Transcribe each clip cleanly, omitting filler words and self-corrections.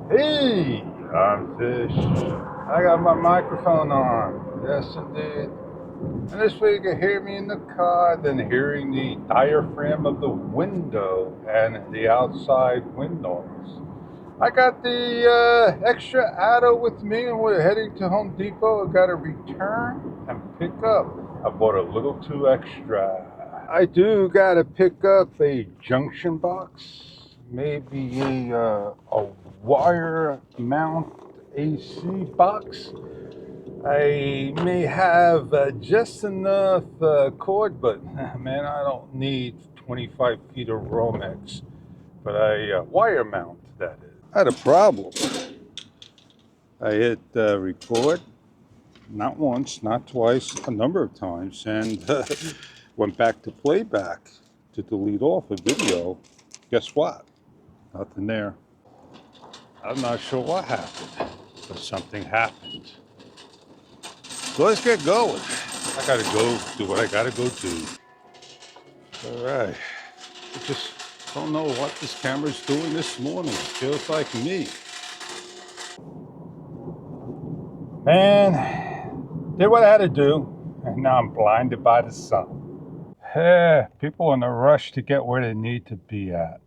Hey, I'm Fish. I got my microphone on. Yes, indeed. And this way you can hear me in the car, then hearing the diaphragm of the window and the outside wind noise. I got the Xtra Atto with me, and we're heading to Home Depot. I got to return and pick up. I bought a little too extra. I do got to pick up a junction box, maybe a wire mount AC box. I may have just enough cord, but man, I don't need 25 feet of Romex. But a wire mount, that is. I had a problem. I hit record, not once, not twice, a number of times, and went back to playback to delete off a video. Guess what? Nothing there. I'm not sure what happened, but something happened. So let's get going. I gotta go do what I gotta go do. All right. I just don't know what this camera's doing this morning. It feels like me. Man, did what I had to do, and now I'm blinded by the sun. People in a rush to get where they need to be at.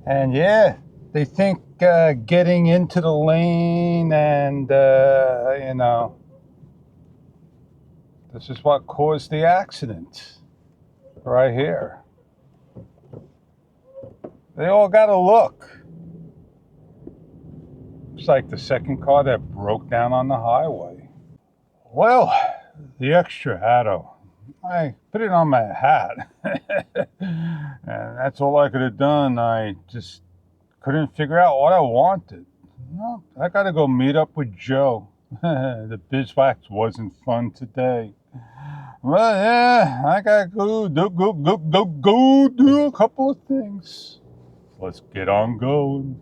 And yeah, they think getting into the lane and, this is what caused the accident right here. They all got to look. It's like the second car that broke down on the highway. Well, the Xtra Atto. I put it on my hat. And that's all I could have done. I just couldn't figure out what I wanted. Well, I gotta go meet up with Joe. The beeswax wasn't fun today. Well, yeah, I gotta go do a couple of things. Let's get on going.